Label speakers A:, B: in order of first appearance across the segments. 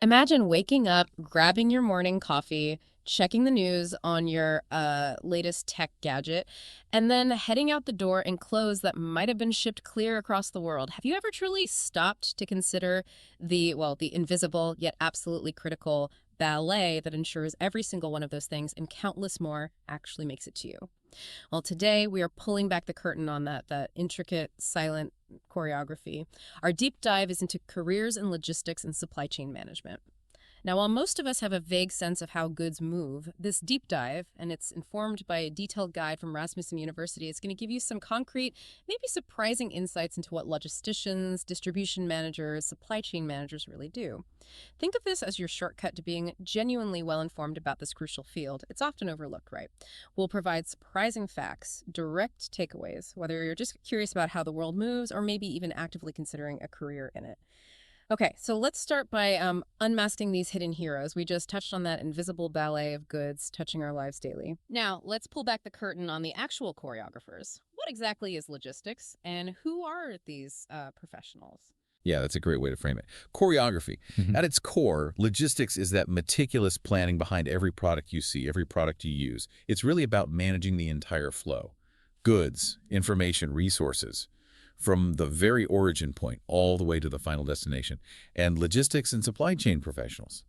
A: Imagine waking up, grabbing your morning coffee, checking the news on your latest tech gadget, and then heading out the door in clothes that might have been shipped clear across the world. Have you ever truly stopped to consider the invisible yet absolutely critical ballet that ensures every single one of those things and countless more actually makes it to you? Well, today we are pulling back the curtain on that intricate, silent choreography. Our deep dive is into careers in logistics and supply chain management. Now, while most of us have a vague sense of how goods move, this deep dive, and it's informed by a detailed guide from Rasmussen University, is going to give you some concrete, maybe surprising insights into what logisticians, distribution managers, supply chain managers really do. Think of this as your shortcut to being genuinely well informed about this crucial field. It's often overlooked, right? We'll provide surprising facts, direct takeaways, whether you're just curious about how the world moves or maybe even actively considering a career in it. Okay, so let's start by unmasking these hidden heroes. We just touched on that invisible ballet of goods touching our lives daily. Now, let's pull back the curtain on the actual choreographers. What exactly is logistics, and who are these professionals?
B: Yeah, that's a great way to frame it. Choreography. At its core, logistics is that meticulous planning behind every product you see, every product you use. It's really about managing the entire flow. Goods, information, resources, from the very origin point all the way to the final destination. And logistics and supply chain professionals,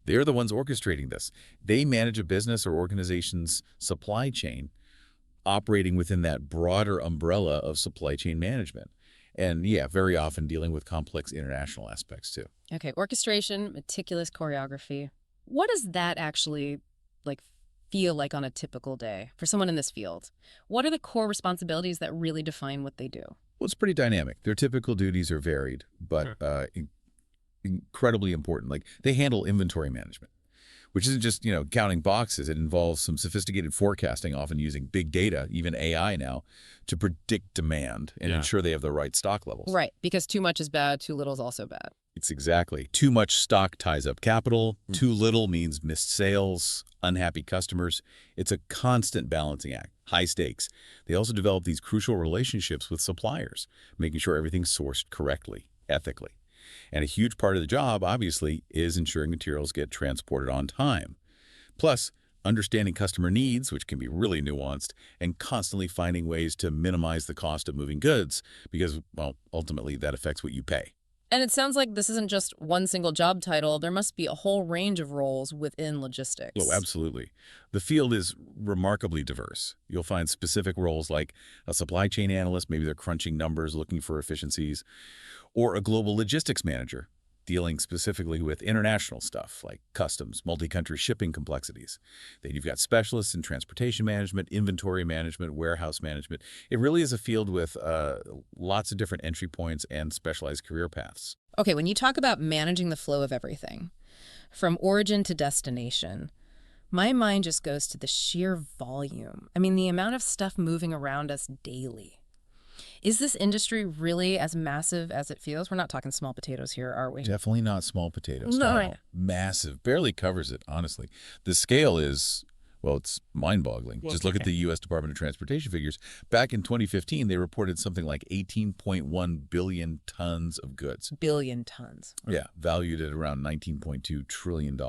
B: they're the ones orchestrating this. They manage a business or organization's supply chain operating within that broader umbrella of supply chain management. And yeah, very often dealing with complex international aspects too.
A: Okay, orchestration, meticulous choreography. What does that actually like feel like on a typical day for someone in this field? What are the core responsibilities that really define what they do?
B: Well, it's pretty dynamic. Their typical duties are varied, but incredibly important. Like they handle inventory management, which isn't just, counting boxes. It involves some sophisticated forecasting, often using big data, even AI now, to predict demand and ensure they have the right stock levels.
A: Right, because too much is bad, too little is also bad.
B: It's exactly. Too much stock ties up capital. Too little means missed sales, unhappy customers. It's a constant balancing act, high stakes. They also develop these crucial relationships with suppliers, making sure everything's sourced correctly, ethically. And a huge part of the job, obviously, is ensuring materials get transported on time. Plus, understanding customer needs, which can be really nuanced, and constantly finding ways to minimize the cost of moving goods because, well, ultimately that affects what you pay.
A: And it sounds like this isn't just one single job title. There must be a whole range of roles within logistics.
B: Oh, absolutely. The field is remarkably diverse. You'll find specific roles like a supply chain analyst, maybe they're crunching numbers, looking for efficiencies, or a global logistics manager, dealing specifically with international stuff like customs, multi-country shipping complexities. Then you've got specialists in transportation management, inventory management, warehouse management. It really is a field with lots of different entry points and specialized career paths.
A: Okay, when you talk about managing the flow of everything, from origin to destination, my mind just goes to the sheer volume. I mean, the amount of stuff moving around us daily. Is this industry really as massive as it feels? We're not talking small potatoes here, are we?
B: Definitely not small potatoes.
A: No.
B: No. Massive. Barely covers it, honestly. The scale is, well, it's mind-boggling. Just look at the U.S. Department of Transportation figures. Back in 2015, they reported something like 18.1 billion tons of goods.
A: Billion tons.
B: Yeah, valued at around $19.2 trillion.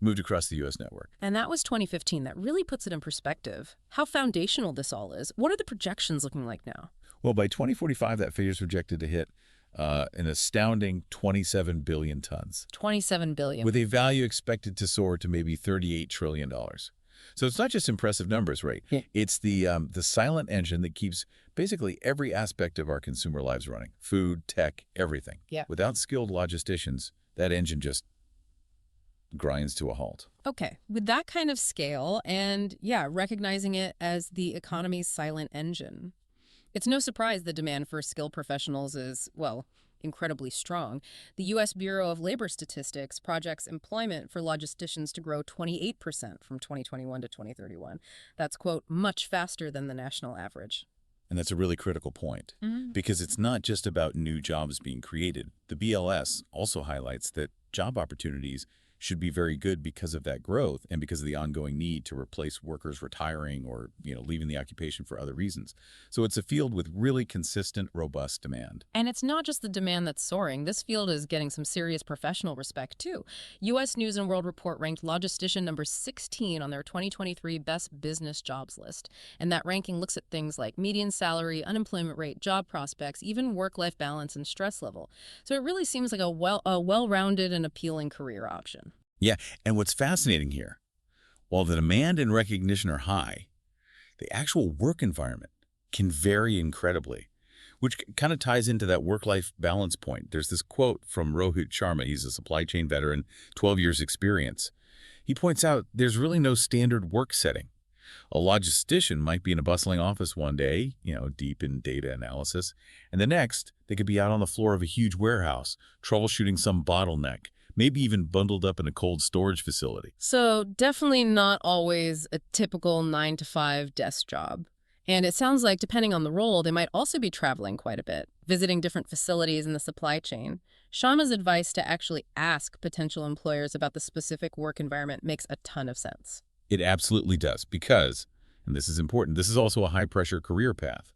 B: Moved across the U.S. network.
A: And that was 2015. That really puts it in perspective. How foundational this all is. What are the projections looking like now?
B: Well, by 2045, that figure is projected to hit an astounding 27 billion tons.
A: 27 billion.
B: With a value expected to soar to maybe $38 trillion. So it's not just impressive numbers, right?
A: Yeah.
B: It's the silent engine that keeps basically every aspect of our consumer lives running. Food, tech, everything.
A: Yeah.
B: Without skilled logisticians, that engine just grinds to a halt.
A: Okay, with that kind of scale and, recognizing it as the economy's silent engine, it's no surprise the demand for skilled professionals is, well, incredibly strong. The U.S. Bureau of Labor Statistics projects employment for logisticians to grow 28% from 2021 to 2031. That's, quote, much faster than the national average.
B: And that's a really critical point, because it's not just about new jobs being created. The BLS also highlights that job opportunities should be very good because of that growth and because of the ongoing need to replace workers retiring or, leaving the occupation for other reasons. So it's a field with really consistent, robust demand.
A: And it's not just the demand that's soaring. This field is getting some serious professional respect, too. U.S. News& World Report ranked logistician number 16 on their 2023 Best Business Jobs list. And that ranking looks at things like median salary, unemployment rate, job prospects, even work-life balance and stress level. So it really seems like a well-rounded and appealing career option.
B: Yeah, and what's fascinating here, while the demand and recognition are high, the actual work environment can vary incredibly, which kind of ties into that work-life balance point. There's this quote from Rohit Sharma. He's a supply chain veteran, 12 years experience. He points out there's really no standard work setting. A logistician might be in a bustling office one day, deep in data analysis, and the next, they could be out on the floor of a huge warehouse, troubleshooting some bottleneck, maybe even bundled up in a cold storage facility.
A: So definitely not always a typical 9-to-5 desk job. And it sounds like, depending on the role, they might also be traveling quite a bit, visiting different facilities in the supply chain. Sharma's advice to actually ask potential employers about the specific work environment makes a ton of sense.
B: It absolutely does because, and this is important, this is also a high-pressure career path.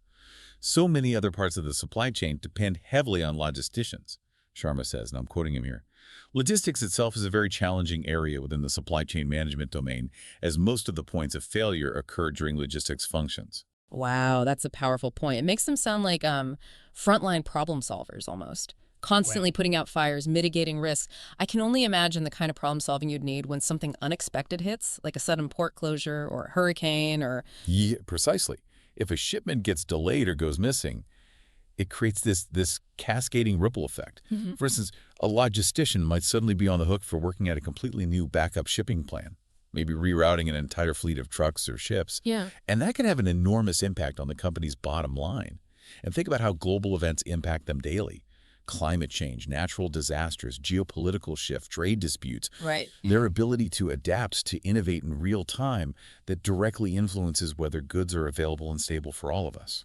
B: So many other parts of the supply chain depend heavily on logisticians, Sharma says, and I'm quoting him here. Logistics itself is a very challenging area within the supply chain management domain, as most of the points of failure occur during logistics functions.
A: Wow, that's a powerful point. It makes them sound like frontline problem solvers almost. Constantly putting out fires, mitigating risks. I can only imagine the kind of problem solving you'd need when something unexpected hits, like a sudden port closure or a hurricane or...
B: Yeah, precisely. If a shipment gets delayed or goes missing, it creates this cascading ripple effect. For instance, a logistician might suddenly be on the hook for working at a completely new backup shipping plan, maybe rerouting an entire fleet of trucks or ships.
A: Yeah.
B: And that can have an enormous impact on the company's bottom line. And think about how global events impact them daily. Climate change, natural disasters, geopolitical shift, trade disputes.
A: Right.
B: Their ability to adapt, to innovate in real time that directly influences whether goods are available and stable for all of us.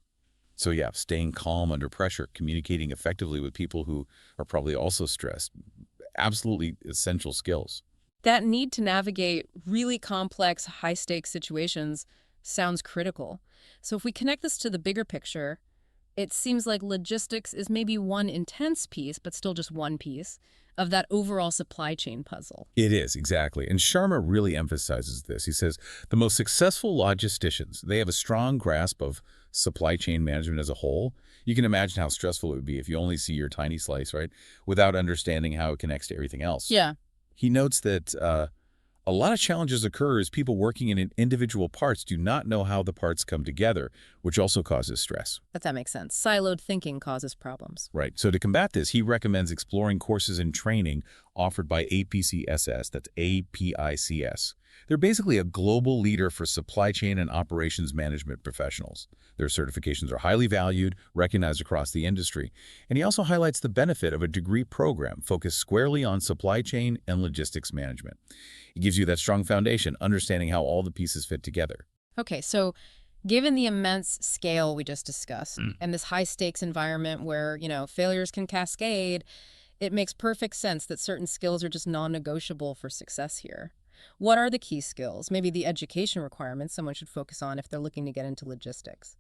B: So yeah, staying calm under pressure, communicating effectively with people who are probably also stressed, absolutely essential skills.
A: That need to navigate really complex, high-stakes situations sounds critical. So if we connect this to the bigger picture, it seems like logistics is maybe one intense piece, but still just one piece, of that overall supply chain puzzle.
B: It is, exactly. And Sharma really emphasizes this. He says, the most successful logisticians, they have a strong grasp of supply chain management as a whole. You can imagine how stressful it would be if you only see your tiny slice, right, without understanding how it connects to everything else.
A: Yeah.
B: He notes that a lot of challenges occur as people working in individual parts do not know how the parts come together, which also causes stress.
A: That makes sense. Siloed thinking causes problems.
B: Right. So to combat this, he recommends exploring courses and training offered by APCSS, that's APICS. They're basically a global leader for supply chain and operations management professionals. Their certifications are highly valued, recognized across the industry. And he also highlights the benefit of a degree program focused squarely on supply chain and logistics management. It gives you that strong foundation, understanding how all the pieces fit together.
A: Okay, so given the immense scale we just discussed and this high-stakes environment where, failures can cascade, it makes perfect sense that certain skills are just non-negotiable for success here. What are the key skills, maybe the education requirements someone should focus on if they're looking to get into logistics?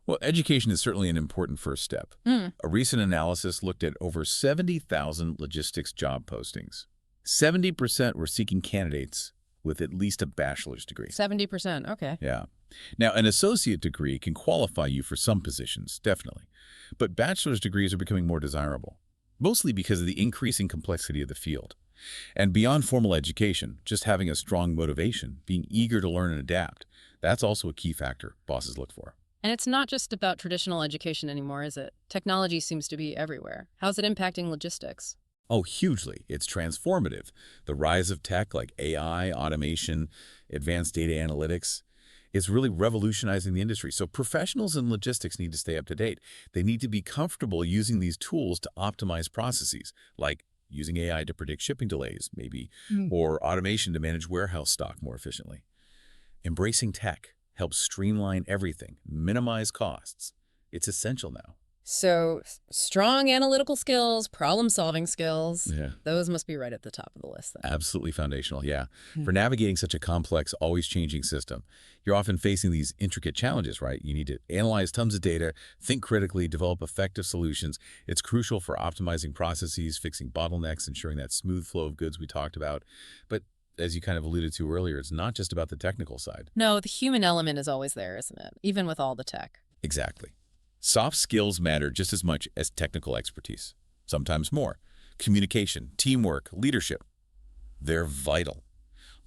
B: Well, education is certainly an important first step. A recent analysis looked at over 70,000 logistics job postings. 70% were seeking candidates with at least a bachelor's degree.
A: 70%, okay.
B: Yeah. Now, an associate degree can qualify you for some positions, definitely. But bachelor's degrees are becoming more desirable, mostly because of the increasing complexity of the field. And beyond formal education, just having a strong motivation, being eager to learn and adapt, that's also a key factor bosses look for.
A: And it's not just about traditional education anymore, is it? Technology seems to be everywhere. How's it impacting logistics?
B: Oh, hugely. It's transformative. The rise of tech like AI, automation, advanced data analytics, is really revolutionizing the industry. So professionals in logistics need to stay up to date. They need to be comfortable using these tools to optimize processes, like using AI to predict shipping delays, maybe, or automation to manage warehouse stock more efficiently. Embracing tech helps streamline everything, minimize costs. It's essential now.
A: So strong analytical skills, problem-solving skills,
B: Yeah.
A: those must be right at the top of the list then.
B: Absolutely foundational, yeah.
A: Hmm.
B: For navigating such a complex, always changing system, you're often facing these intricate challenges, right? You need to analyze tons of data, think critically, develop effective solutions. It's crucial for optimizing processes, fixing bottlenecks, ensuring that smooth flow of goods we talked about. But as you kind of alluded to earlier, it's not just about the technical side.
A: No, the human element is always there, isn't it? Even with all the tech.
B: Exactly. Soft skills matter just as much as technical expertise, sometimes more. Communication, teamwork, leadership, they're vital.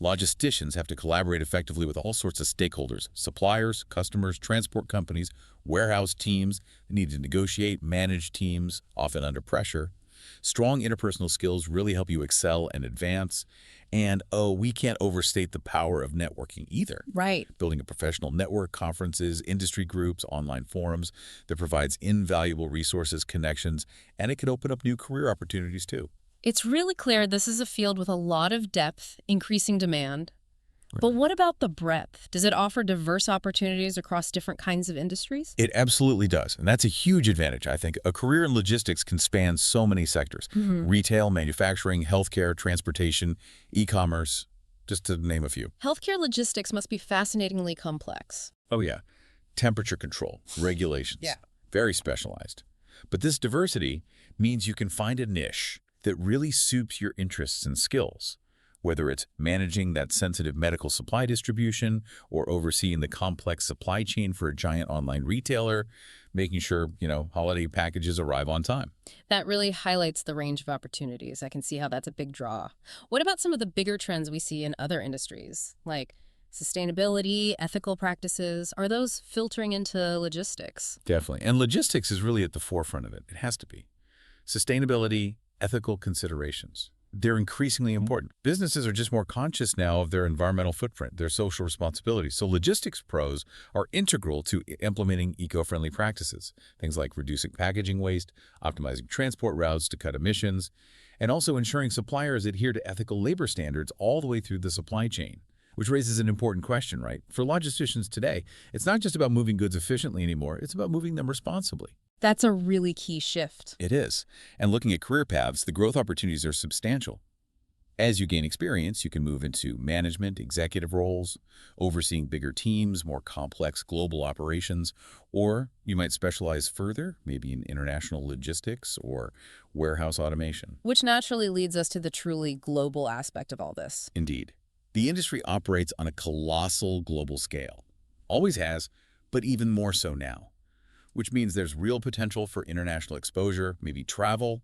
B: Logisticians have to collaborate effectively with all sorts of stakeholders, suppliers, customers, transport companies, warehouse teams. They need to negotiate, manage teams, often under pressure. Strong interpersonal skills really help you excel and advance. And, oh, we can't overstate the power of networking either.
A: Right.
B: Building a professional network, conferences, industry groups, online forums that provides invaluable resources, connections, and it can open up new career opportunities too.
A: It's really clear this is a field with a lot of depth, increasing demand. But what about the breadth? Does it offer diverse opportunities across different kinds of industries?
B: It absolutely does, and that's a huge advantage, I think. A career in logistics can span so many sectors. Retail, manufacturing, healthcare, transportation, e-commerce, just to name a few.
A: Healthcare logistics must be fascinatingly complex.
B: Oh yeah, temperature control, regulations.
A: Yeah.
B: Very specialized. But this diversity means you can find a niche that really suits your interests and skills, whether it's managing that sensitive medical supply distribution or overseeing the complex supply chain for a giant online retailer, making sure, holiday packages arrive on time.
A: That really highlights the range of opportunities. I can see how that's a big draw. What about some of the bigger trends we see in other industries, like sustainability, ethical practices? Are those filtering into logistics?
B: Definitely. And logistics is really at the forefront of it. It has to be. Sustainability, ethical considerations. They're increasingly important. Businesses are just more conscious now of their environmental footprint, their social responsibilities. So logistics pros are integral to implementing eco-friendly practices, things like reducing packaging waste, optimizing transport routes to cut emissions, and also ensuring suppliers adhere to ethical labor standards all the way through the supply chain. Which raises an important question, right? For logisticians today, it's not just about moving goods efficiently anymore, it's about moving them responsibly.
A: That's a really key shift.
B: It is. And looking at career paths, the growth opportunities are substantial. As you gain experience, you can move into management, executive roles, overseeing bigger teams, more complex global operations, or you might specialize further, maybe in international logistics or warehouse automation.
A: Which naturally leads us to the truly global aspect of all this.
B: Indeed. The industry operates on a colossal global scale. Always has, but even more so now. Which means there's real potential for international exposure, maybe travel,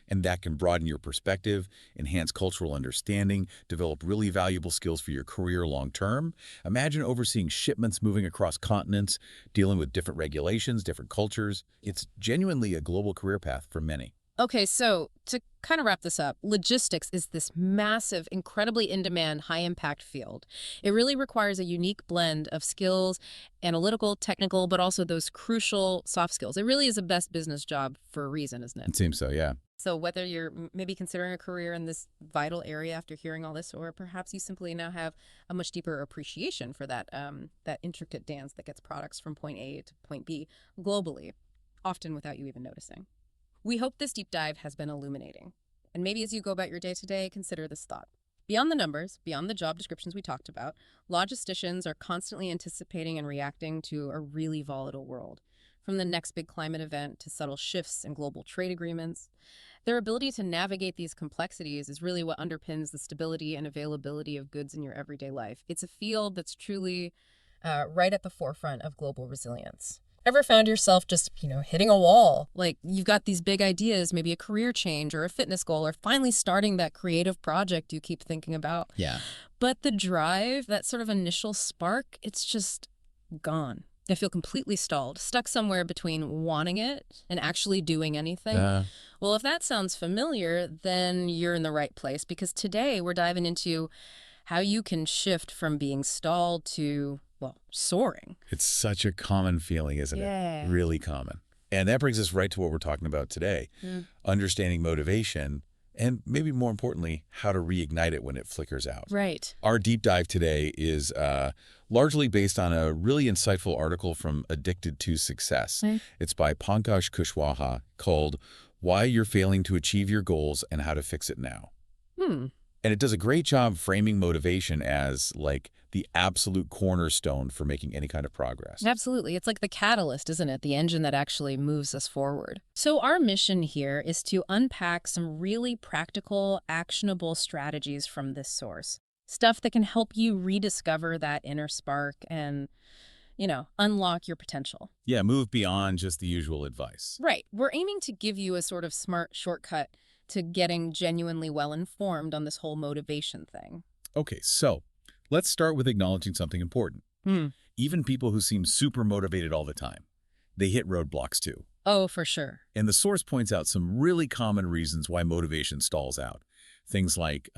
B: and that can broaden your perspective, enhance cultural understanding, develop really valuable skills for your career long term. Imagine overseeing shipments moving across continents, dealing with different regulations, different cultures. It's genuinely a global career path for many.
A: Okay, so to kind of wrap this up, logistics is this massive, incredibly in-demand, high-impact field. It really requires a unique blend of skills, analytical, technical, but also those crucial soft skills. It really is a best business job for a reason, isn't
B: It
A: it?
B: seems so, yeah.
A: So whether you're maybe considering a career in this vital area after hearing all this, or perhaps you simply now have a much deeper appreciation for that intricate dance that gets products from point A to point B globally, often without you even noticing. We hope this deep dive has been illuminating. And maybe as you go about your day-to-day, consider this thought. Beyond the numbers, beyond the job descriptions we talked about, logisticians are constantly anticipating and reacting to a really volatile world. From the next big climate event to subtle shifts in global trade agreements, their ability to navigate these complexities is really what underpins the stability and availability of goods in your everyday life. It's a field that's truly right at the forefront of global resilience. Ever found yourself just, hitting a wall? Like you've got these big ideas, maybe a career change or a fitness goal, or finally starting that creative project you keep thinking about.
B: Yeah.
A: But the drive, that sort of initial spark, it's just gone. I feel completely stalled, stuck somewhere between wanting it and actually doing anything. Well, if that sounds familiar, then you're in the right place, because today we're diving into how you can shift from being stalled to, soaring.
B: It's such a common feeling, isn't
A: Yeah.
B: it? Really common. And that brings us right to what we're talking about today. Understanding motivation and maybe more importantly, how to reignite it when it flickers out.
A: Right.
B: Our deep dive today is largely based on a really insightful article from Addicted to Success.
A: Okay.
B: It's by Pankaj Kushwaha called Why You're Failing to Achieve Your Goals and How to Fix It Now.
A: Hmm.
B: And it does a great job framing motivation as like the absolute cornerstone for making any kind of progress.
A: Absolutely. It's like the catalyst, isn't it? The engine that actually moves us forward. So our mission here is to unpack some really practical, actionable strategies from this source. Stuff that can help you rediscover that inner spark and, unlock your potential.
B: Yeah, move beyond just the usual advice.
A: Right. We're aiming to give you a sort of smart shortcut to getting genuinely well-informed on this whole motivation thing.
B: Okay, so let's start with acknowledging something important.
A: Hmm.
B: Even people who seem super motivated all the time, they hit roadblocks too.
A: Oh, for sure.
B: And the source points out some really common reasons why motivation stalls out. Things like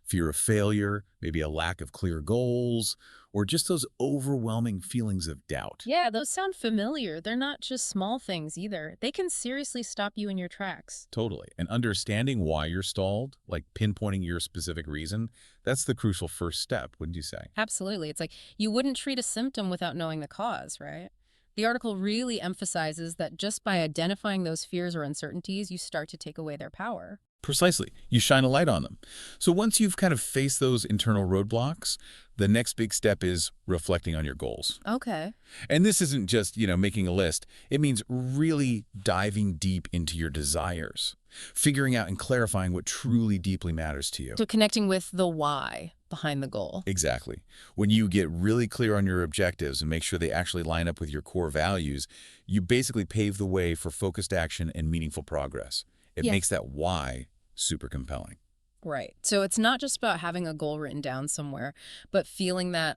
B: fear of failure, maybe a lack of clear goals, or just those overwhelming feelings of doubt.
A: Yeah, those sound familiar. They're not just small things either. They can seriously stop you in your tracks.
B: Totally. And understanding why you're stalled, like pinpointing your specific reason, that's the crucial first step, wouldn't you say?
A: Absolutely. It's like you wouldn't treat a symptom without knowing the cause, right? The article really emphasizes that just by identifying those fears or uncertainties, you start to take away their power.
B: Precisely. You shine a light on them. So once you've kind of faced those internal roadblocks, the next big step is reflecting on your goals.
A: Okay.
B: And this isn't just, making a list. It means really diving deep into your desires, figuring out and clarifying what truly deeply matters to you.
A: So connecting with the why behind the goal.
B: Exactly. When you get really clear on your objectives and make sure they actually line up with your core values, you basically pave the way for focused action and meaningful progress. It
A: Yeah.
B: makes that why super compelling.
A: Right. So it's not just about having a goal written down somewhere, but feeling that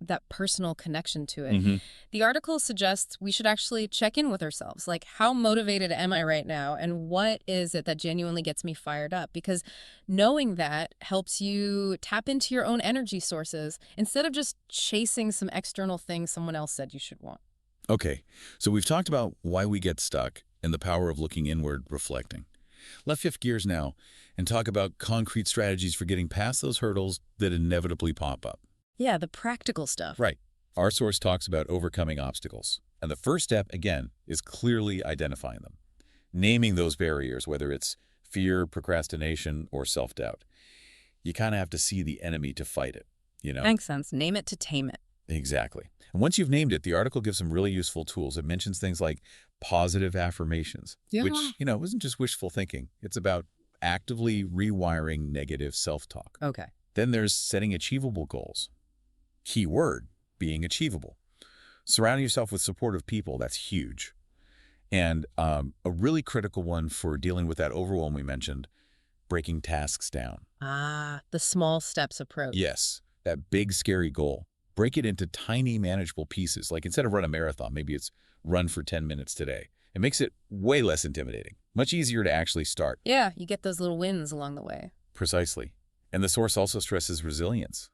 A: that personal connection to it. The article suggests we should actually check in with ourselves. Like, how motivated am I right now? And what is it that genuinely gets me fired up? Because knowing that helps you tap into your own energy sources instead of just chasing some external thing someone else said you should want.
B: Okay, so we've talked about why we get stuck and the power of looking inward, reflecting. Let's shift gears now and talk about concrete strategies for getting past those hurdles that inevitably pop up.
A: Yeah, the practical stuff.
B: Right. Our source talks about overcoming obstacles. And the first step, again, is clearly identifying them. Naming those barriers, whether it's fear, procrastination, or self-doubt. You kind of have to see the enemy to fight it,
A: Makes sense. Name it to tame it.
B: Exactly. And once you've named it, the article gives some really useful tools. It mentions things like positive affirmations, which, isn't just wishful thinking. It's about actively rewiring negative self-talk.
A: Okay.
B: Then there's setting achievable goals. Key word being achievable. Surrounding yourself with supportive people, that's huge. And a really critical one for dealing with that overwhelm we mentioned, breaking tasks down.
A: Ah, the small steps approach.
B: Yes, that big, scary goal. Break it into tiny, manageable pieces. Like instead of run a marathon, maybe it's run for 10 minutes today. It makes it way less intimidating. Much easier to actually start.
A: Yeah, you get those little wins along the way.
B: Precisely. And the source also stresses resilience.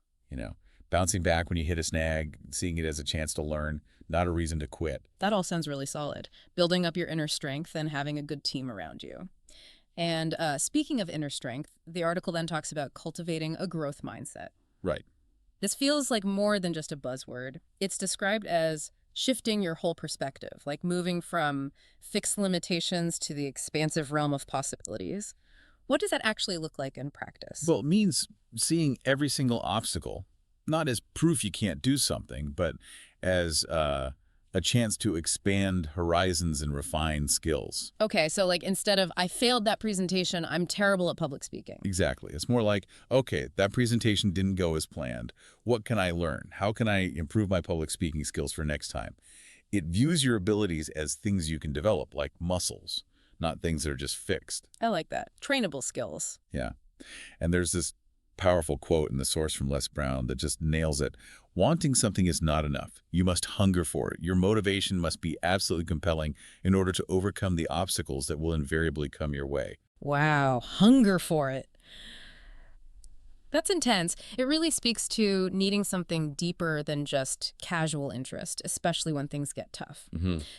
B: Bouncing back when you hit a snag, seeing it as a chance to learn, not a reason to quit.
A: That all sounds really solid. Building up your inner strength and having a good team around you. And speaking of inner strength, the article then talks about cultivating a growth mindset.
B: Right.
A: This feels like more than just a buzzword. It's described as shifting your whole perspective, like moving from fixed limitations to the expansive realm of possibilities. What does that actually look like in practice?
B: Well, it means seeing every single obstacle, not as proof you can't do something, but as a chance to expand horizons and refine skills.
A: Okay, so like instead of, I failed that presentation, I'm terrible at public speaking.
B: Exactly. It's more like, okay, that presentation didn't go as planned. What can I learn? How can I improve my public speaking skills for next time? It views your abilities as things you can develop, like muscles, not things that are just fixed.
A: I like that. Trainable skills.
B: Yeah. And there's this powerful quote in the source from Les Brown that just nails it. Wanting something is not enough. You must hunger for it. Your motivation must be absolutely compelling in order to overcome the obstacles that will invariably come your way.
A: Wow, hunger for it. That's intense. It really speaks to needing something deeper than just casual interest, especially when things get tough.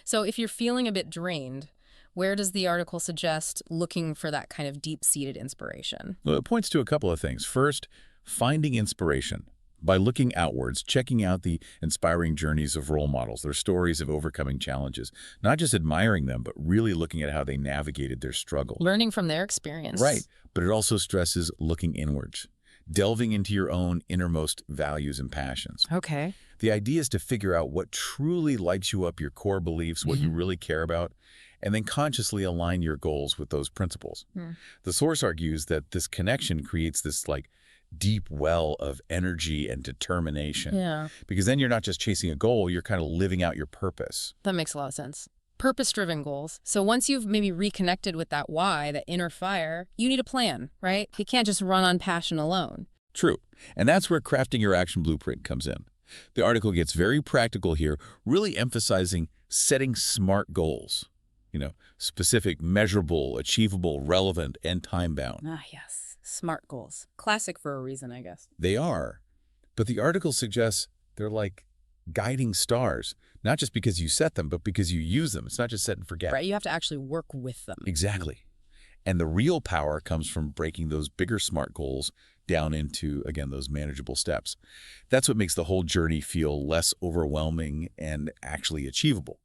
A: So if you're feeling a bit drained, Where does the article suggest looking for that kind of deep-seated inspiration?
B: Well, it points to a couple of things. First, finding inspiration. By looking outwards, checking out the inspiring journeys of role models, their stories of overcoming challenges, not just admiring them, but really looking at how they navigated their struggle.
A: Learning from their experience.
B: Right, but it also stresses looking inwards, delving into your own innermost values and passions.
A: Okay.
B: The idea is to figure out what truly lights you up, your core beliefs, what you really care about, and then consciously align your goals with those principles. The source argues that this connection creates this deep well of energy and determination.
A: Yeah,
B: Because then you're not just chasing a goal, you're kind of living out your purpose.
A: that makes a lot of sense. Purpose-driven goals. So once you've maybe reconnected with that why, that inner fire, you need a plan, right? You can't just run on passion alone.
B: True. And that's where crafting your action blueprint comes in. The article gets very practical here, really emphasizing setting SMART goals. Specific, measurable, achievable, relevant, and time-bound.
A: Ah, yes. SMART goals. Classic for a reason, I guess.
B: They are. But the article suggests they're like guiding stars, not just because you set them, but because you use them. It's not just set and forget.
A: Right, you have to actually work with them.
B: Exactly. And the real power comes from breaking those bigger SMART goals down into, again, those manageable steps. That's what makes the whole journey feel less overwhelming and actually achievable.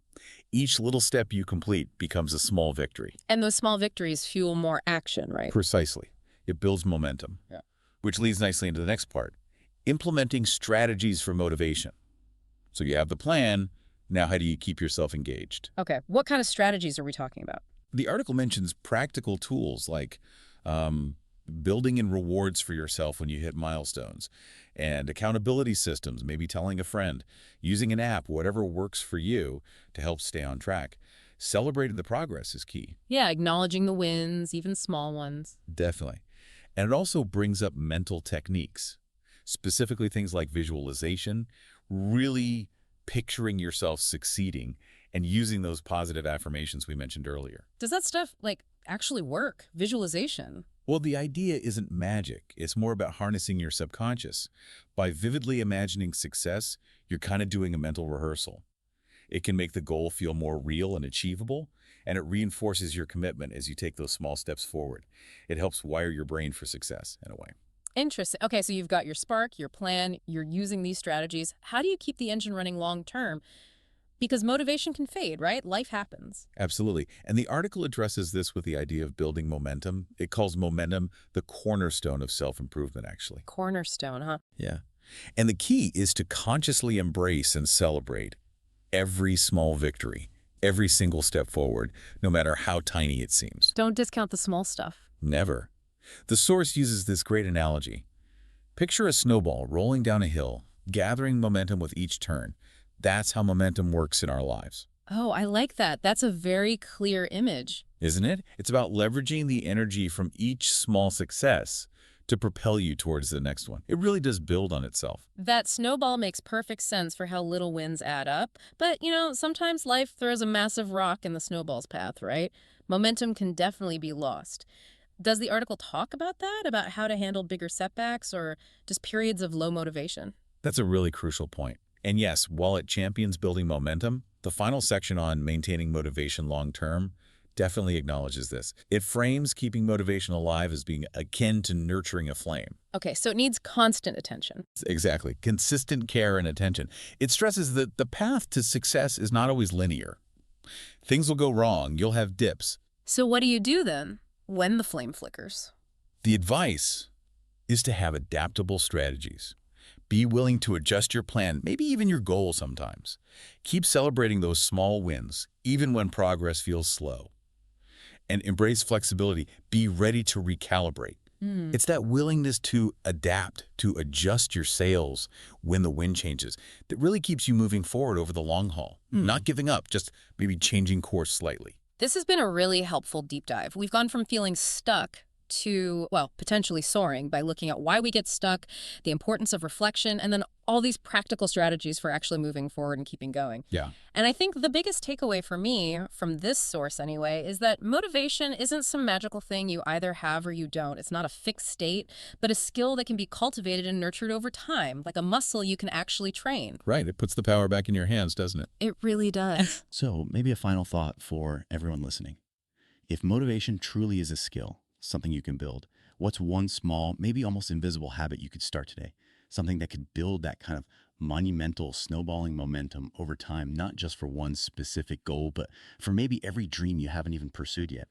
B: Each little step you complete becomes a small victory.
A: And those small victories fuel more action, right?
B: Precisely. It builds momentum.
A: Yeah.
B: Which leads nicely into the next part, implementing strategies for motivation. So you have the plan, now how do you keep yourself engaged?
A: Okay, what kind of strategies are we talking about?
B: The article mentions practical tools like building in rewards for yourself when you hit milestones, and accountability systems, maybe telling a friend, using an app, whatever works for you to help stay on track. Celebrating the progress is key.
A: Yeah, acknowledging the wins, even small ones.
B: Definitely. And it also brings up mental techniques, specifically things like visualization, really picturing yourself succeeding and using those positive affirmations we mentioned earlier.
A: Does that stuff, actually work? Visualization?
B: Well, the idea isn't magic. It's more about harnessing your subconscious. By vividly imagining success, you're kind of doing a mental rehearsal. It can make the goal feel more real and achievable, and it reinforces your commitment as you take those small steps forward. It helps wire your brain for success, in a way.
A: Interesting. Okay, so you've got your spark, your plan, you're using these strategies. How do you keep the engine running long term? Because motivation can fade, right? Life happens.
B: Absolutely. And the article addresses this with the idea of building momentum. It calls momentum the cornerstone of self-improvement, actually.
A: Cornerstone, huh?
B: Yeah. And the key is to consciously embrace and celebrate every small victory, every single step forward, no matter how tiny it seems.
A: Don't discount the small stuff.
B: Never. The source uses this great analogy. Picture a snowball rolling down a hill, gathering momentum with each turn. That's how momentum works in our lives.
A: Oh, I like that. That's a very clear image.
B: Isn't it? It's about leveraging the energy from each small success to propel you towards the next one. It really does build on itself.
A: That snowball makes perfect sense for how little wins add up. But, sometimes life throws a massive rock in the snowball's path, right? Momentum can definitely be lost. Does the article talk about that? About how to handle bigger setbacks or just periods of low motivation?
B: That's a really crucial point. And yes, while it champions building momentum, the final section on maintaining motivation long-term definitely acknowledges this. It frames keeping motivation alive as being akin to nurturing a flame.
A: Okay, so it needs constant attention.
B: Exactly. Consistent care and attention. It stresses that the path to success is not always linear. Things will go wrong. You'll have dips.
A: So what do you do then when the flame flickers?
B: The advice is to have adaptable strategies. Be willing to adjust your plan, maybe even your goal sometimes. Keep celebrating those small wins, even when progress feels slow. And embrace flexibility. Be ready to recalibrate. It's that willingness to adapt, to adjust your sails when the wind changes, that really keeps you moving forward over the long haul. Not giving up, just maybe changing course slightly.
A: This has been a really helpful deep dive. We've gone from feeling stuck to, potentially soaring by looking at why we get stuck, the importance of reflection, and then all these practical strategies for actually moving forward and keeping going.
B: Yeah.
A: And I think the biggest takeaway for me, from this source anyway, is that motivation isn't some magical thing you either have or you don't. It's not a fixed state, but a skill that can be cultivated and nurtured over time, like a muscle you can actually train.
B: Right. It puts the power back in your hands, doesn't it?
A: It really does.
C: So maybe a final thought for everyone listening. If motivation truly is a skill, something you can build, what's one small, maybe almost invisible habit you could start today? Something that could build that kind of monumental snowballing momentum over time, not just for one specific goal, but for maybe every dream you haven't even pursued yet.